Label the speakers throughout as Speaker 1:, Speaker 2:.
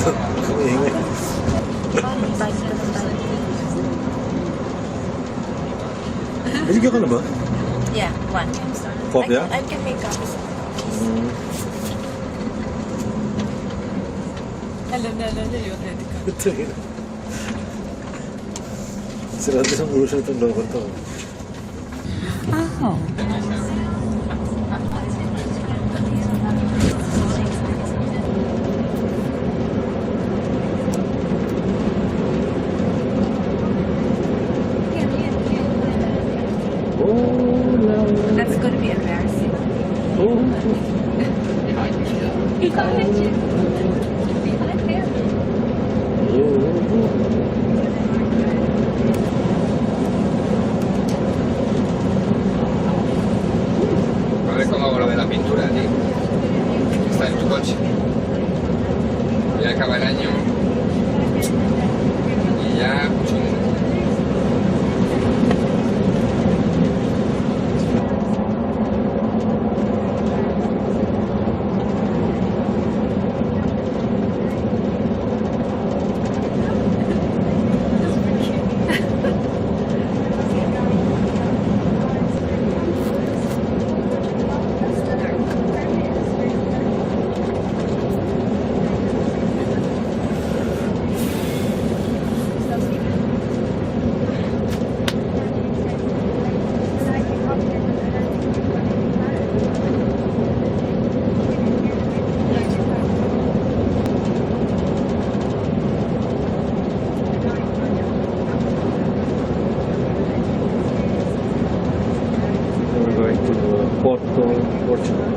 Speaker 1: Ingay. Binigyan ka na ba?
Speaker 2: Yeah, one.
Speaker 1: Kopya?
Speaker 2: I can make copies. Alam na yun.
Speaker 1: Sirado sa ulo siya itong loko to.
Speaker 2: Oh. That's going to be embarrassing.
Speaker 3: A ver cómo hago lo de la pintura, tío. Está en tu coche. Ya acaba el año. Y ya, chungo.
Speaker 1: We're going to Porto, Portugal.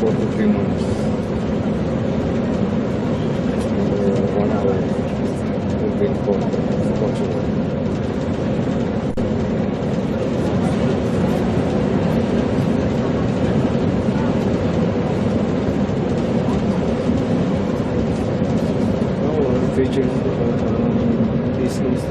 Speaker 1: Porto, 3 months. 1 hour. We've been to Portugal. Featured business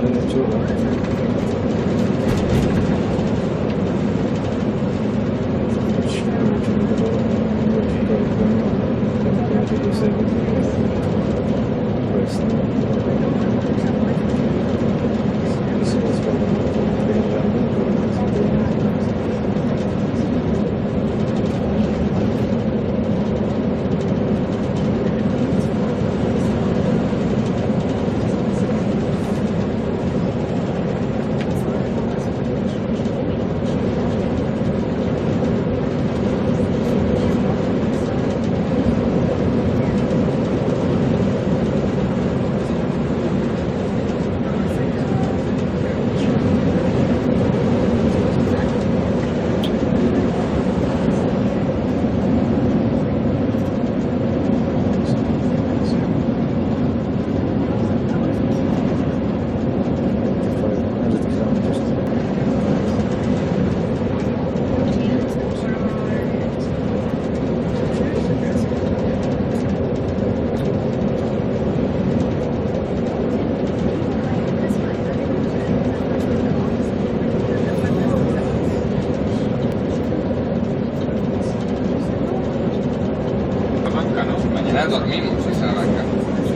Speaker 3: Mañana dormimos en Salamanca.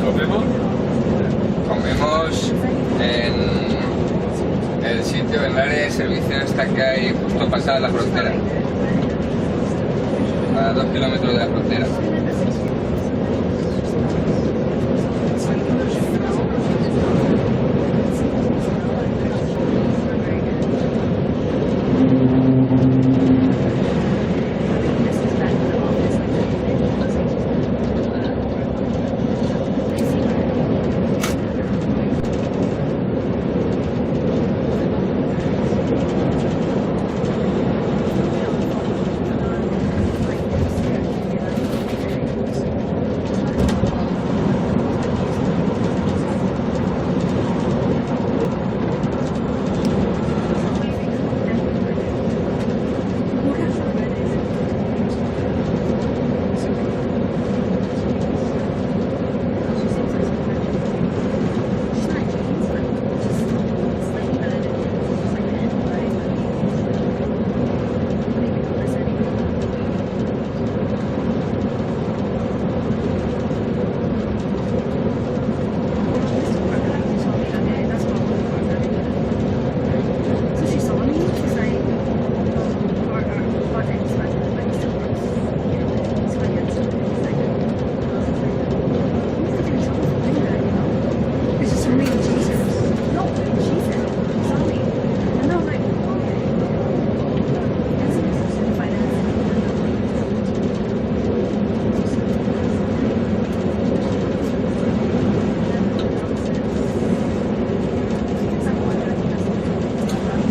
Speaker 4: ¿Comemos?
Speaker 3: Comemos en el sitio, en el área de servicio esta que hay justo pasada la frontera. A 2 kilómetros de la frontera.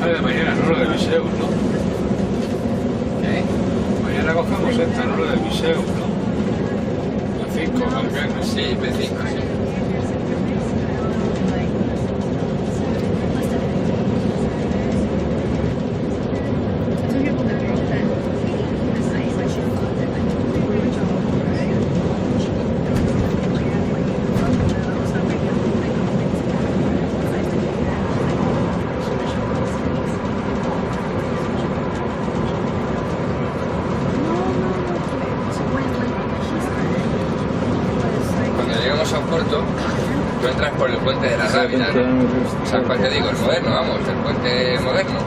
Speaker 4: De mañana, no lo de Viseu, ¿no?
Speaker 3: ¿Qué?
Speaker 4: Mañana cogemos esta, no lo de Viseu, ¿no? La 5, también.
Speaker 3: Sí, P5, sí. Cuando llegamos a Porto, tú entras por el puente de la Rábida, ¿no? ¿Sabes cuál te digo? El moderno, vamos, el puente moderno.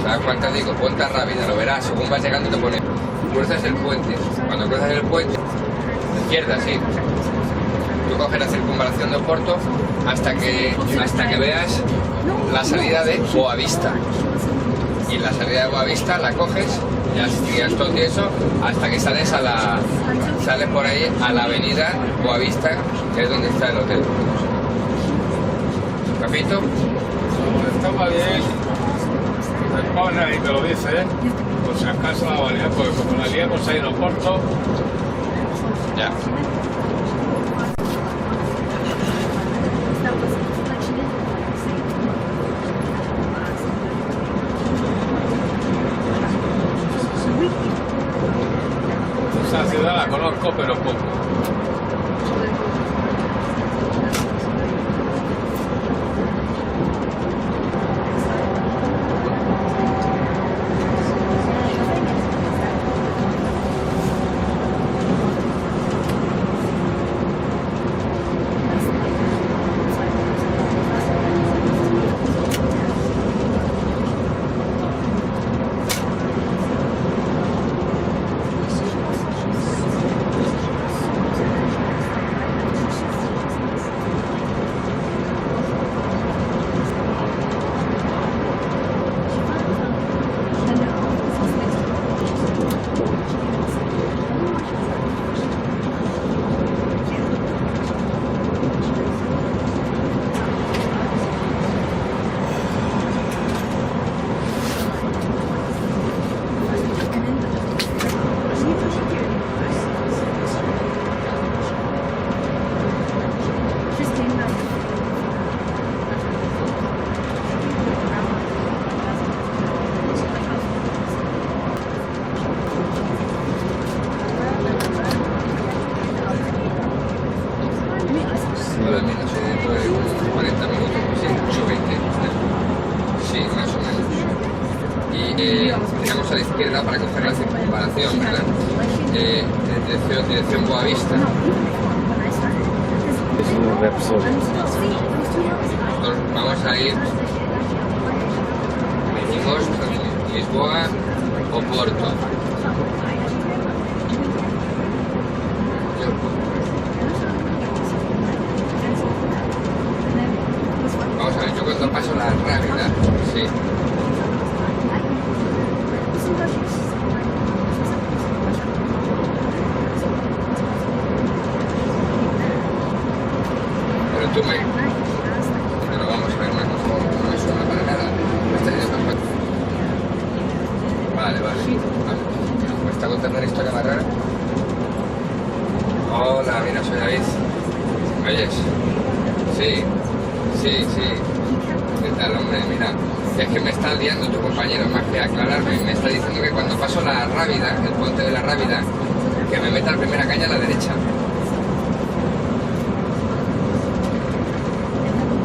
Speaker 3: ¿Sabes cuál te digo? Puente a Rábida, lo verás, según vas llegando te pone, cruzas el puente. Cuando cruzas el puente, izquierda, sí. Tú coges la circunvalación de Porto hasta que veas la salida de Boavista. Y la salida de Boavista la coges, ya sigues todo eso, hasta que sales por ahí a la avenida Boavista, que es donde está el hotel. ¿Capito?
Speaker 4: Está bien. Me pone ahí, te lo dice, ¿eh? Por si acaso la valía, porque como la liamos ahí en Oporto,
Speaker 3: Ya.
Speaker 4: esa ciudad la conozco, pero poco.
Speaker 3: Para mí, no sé, dentro de unos 40 minutos, sí, 8:20. Sí, más o menos. Y giramos a la izquierda para coger la circunvalación, ¿verdad? dirección Boavista.
Speaker 1: Es un Repsol.
Speaker 3: Nosotros vamos a ir, venimos a Lisboa o Porto. Vamos a ver, yo cuando paso la rápida, sí. Pero tú pero vamos a ver una cosa, no me suena para nada. Vale. ¿Me está contando una historia más rara? Hola, mira, soy David. ¿Me oyes? Sí. ¿Qué tal, hombre? Mira, es que me está liando tu compañero, más que aclararme, me está diciendo que cuando paso la Rábida, el puente de la Rábida, que me meta la primera caña a la derecha.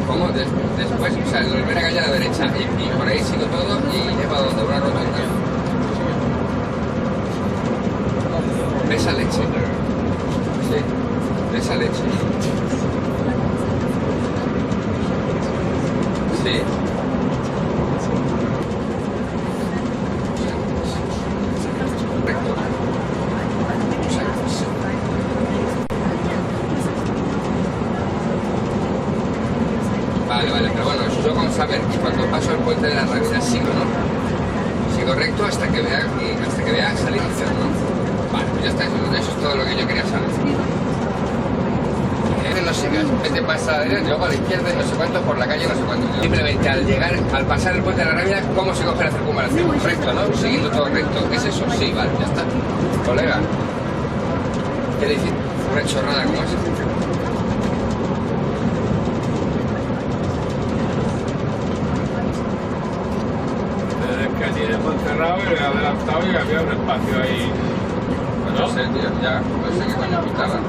Speaker 3: ¿Cómo? Después, o sea, la primera caña a la derecha, y por ahí sigo todo y lleva donde una rotonda. Esa leche. Sí, esa leche. Sí. Recto. Vale, pero bueno, yo con saber que cuando paso el puente de la Rábida sigo, ¿no? Sigo recto hasta que vea salir al cerro, ¿no? Vale, pues ya está, eso es todo lo que yo quería saber. No sé qué pasa a la derecha, luego a la izquierda y no sé cuánto, por la calle no sé cuánto. Simplemente al pasar el puente de la Rábida, ¿cómo se coge la circunvalación? Recto, ¿no? Siguiendo todo recto. ¿Es eso? Sí, vale, ya está. Colega, ¿qué le dices? Una chorrada como esa.
Speaker 4: Que allí hemos cerrado y le he adelantado y había un espacio ahí.
Speaker 3: No sé, tío, ya, no sé qué coño pintaba.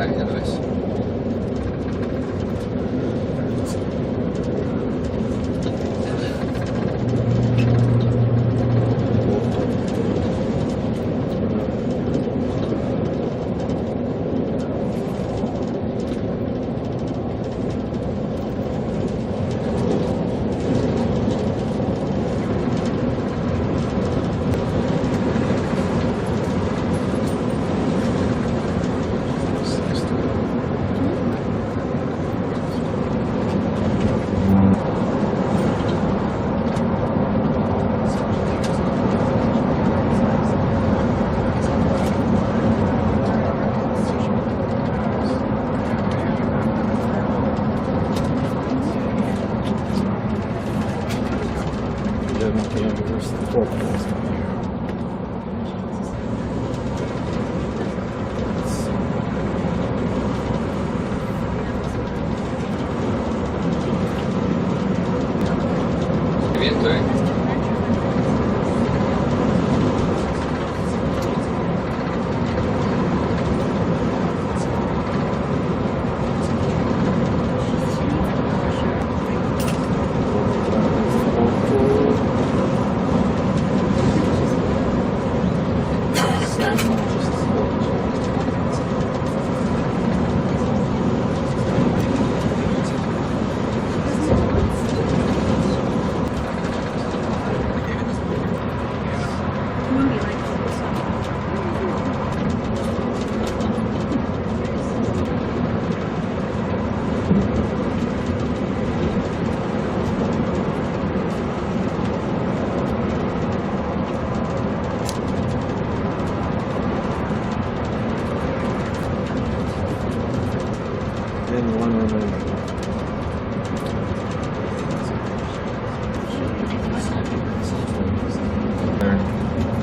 Speaker 3: Ya lo ves. Viento,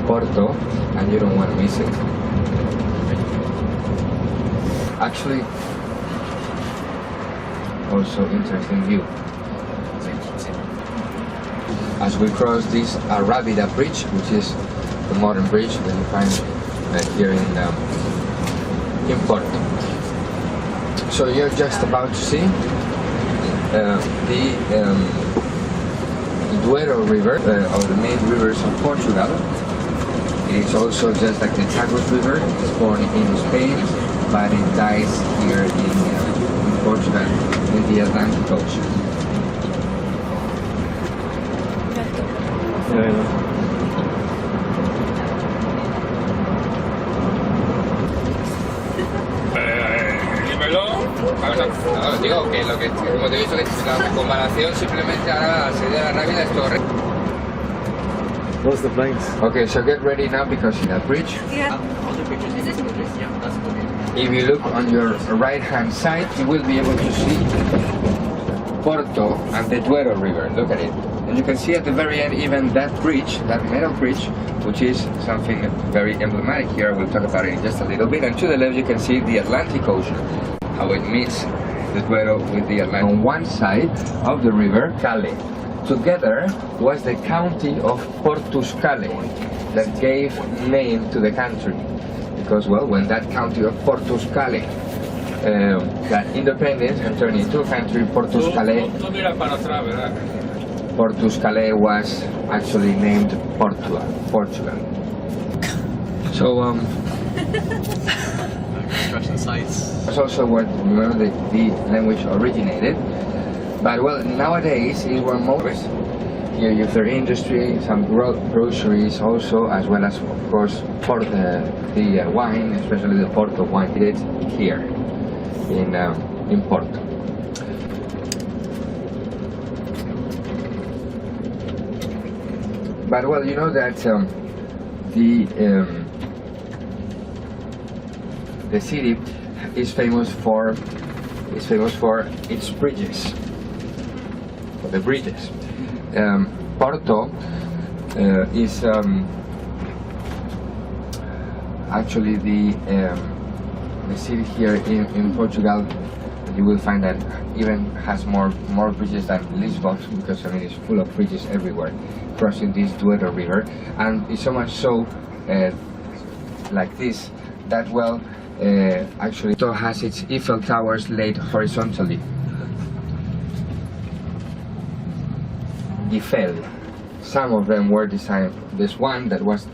Speaker 3: Porto, and you don't want to miss it. Actually, also interesting view. As we cross this Arabida Bridge, which is the modern bridge that you find here in Porto. So you're just about to see the Duero River, or the main rivers of Portugal. It's also just like the Tagus River. It's born in Spain, but it dies here in Portugal, in the Atlantic Ocean.
Speaker 4: Dímelo.
Speaker 3: Digo que lo que, como te he dicho, que la comparación simplemente ahora al salir de la Rábida es torre.
Speaker 1: What's the flanks?
Speaker 3: Okay, so get ready now because in that bridge,
Speaker 2: Yeah.
Speaker 3: if you look on your right hand side, you will be able to see Porto and the Duero River. Look at it. And you can see at the very end even that bridge, that metal bridge, which is something very emblematic here. We'll talk about it in just a little bit. And to the left you can see the Atlantic Ocean, how it meets the Duero with the Atlantic. On one side of the river, Calais. Together was the county of Portugal that gave name to the country. Because, well, when that county of Portugal got independence and turned into a country, Portugal was actually named Portugal. So,
Speaker 5: construction sites.
Speaker 3: that's also where, remember, the language originated. But well, nowadays is where most here you have their industry, some groceries also, as well as of course the wine, especially the Porto wine. It's here in Porto. But well, you know that the city is famous for its bridges. The bridges. Porto is actually the city here in Portugal. You will find that even has more bridges than Lisbon, because I mean it's full of bridges everywhere crossing this Duero River, and it's so much so like this that well actually Porto has its Eiffel Towers laid horizontally. Eiffel. Some of them were designed. There's one that was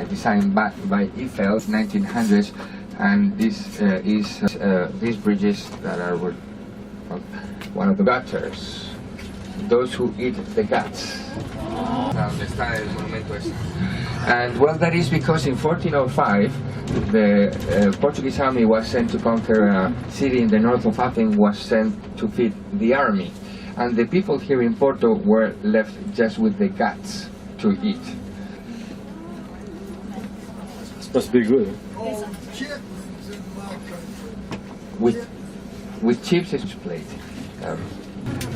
Speaker 3: designed by Eiffel in 1900s, and this is these bridges that are one of the gutters. Those who eat the guts. And well, that is because in 1405 the Portuguese army was sent to conquer a city in the north of Athens, was sent to feed the army. And the people here in Porto were left just with the guts to eat.
Speaker 1: It's supposed to be good.
Speaker 3: With chips it's plate.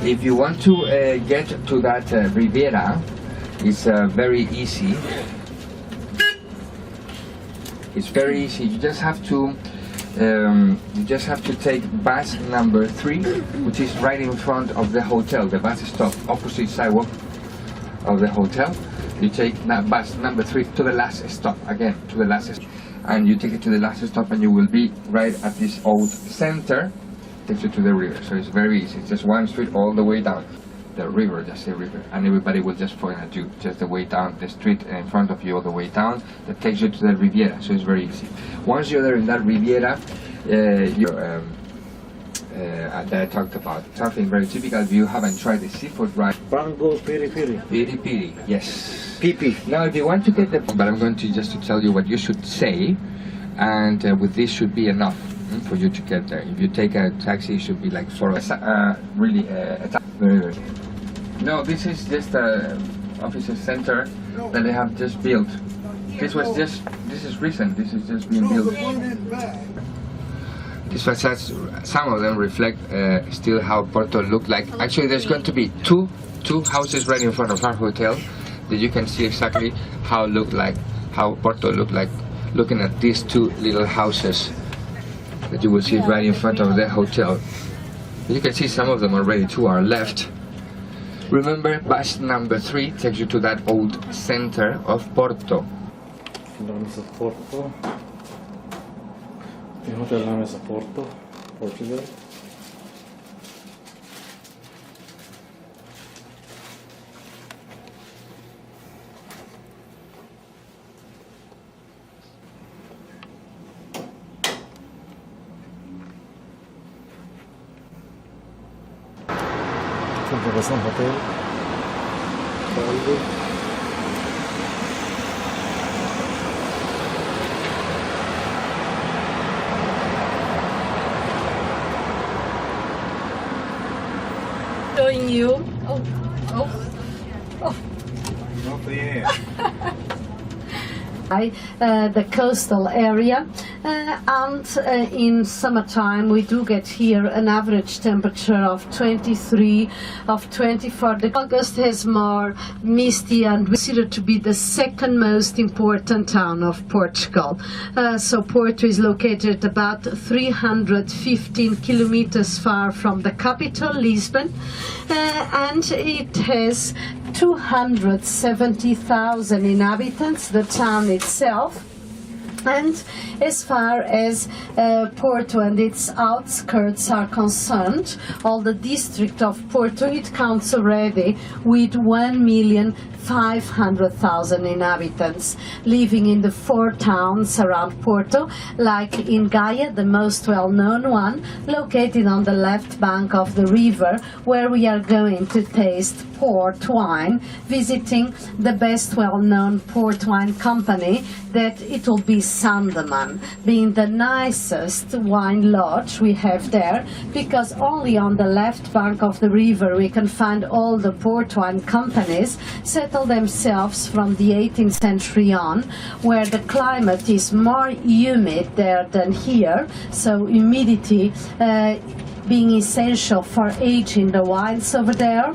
Speaker 3: If you want to get to that Riviera, it's very easy. It's very easy. You just have to take bus number 3, which is right in front of the hotel, the bus stop, opposite sidewalk of the hotel. You take bus number 3 to the last stop, again, to the last stop. And you take it to the last stop and you will be right at this old center, takes you to the river. So it's very easy, it's just one street all the way down. the river, just say river, and everybody will just point at you, just the way down the street in front of you, all the way down, that takes you to the Riviera, so it's very easy. Once you're there in that Riviera, that I talked about, something very typical. If you haven't tried the seafood right,
Speaker 1: Pango piri piri.
Speaker 3: piri piri, yes.
Speaker 1: Pipi.
Speaker 3: Now if you want to get the, but I'm going to just to tell you what you should say, and with this should be enough for you to get there. If you take a taxi, it should be like for really very good. No, this is just a officer center that they have just built. This is recent. This is just being built. These facades, some of them reflect still how Porto looked like. Actually, there's going to be two houses right in front of our hotel that you can see exactly how Porto looked like, looking at these two little houses that you will see right in front of the hotel. You can see some of them already to our left. Remember, bus number 3 takes you to that old center of Porto.
Speaker 1: Name is Porto. The hotel name is Porto, Portugal. Comparação hotel.
Speaker 2: Showing you.
Speaker 1: Not the
Speaker 5: the coastal area, and in summertime we do get here an average temperature of 23, of 24. The August has more misty and considered to be the second most important town of Portugal. So Porto is located about 315 kilometers far from the capital, Lisbon, and it has 270,000 inhabitants, the town itself. And as far as Porto and its outskirts are concerned, all the district of Porto, it counts already with 1,500,000 inhabitants living in the 4 towns around Porto, like in Gaia, the most well-known one, located on the left bank of the river, where we are going to taste port wine, visiting the best well-known port wine company, that it will be Sandeman, being the nicest wine lodge we have there, because only on the left bank of the river we can find all the port wine companies settled themselves from the 18th century on, where the climate is more humid there than here, so humidity being essential for aging the wines over there.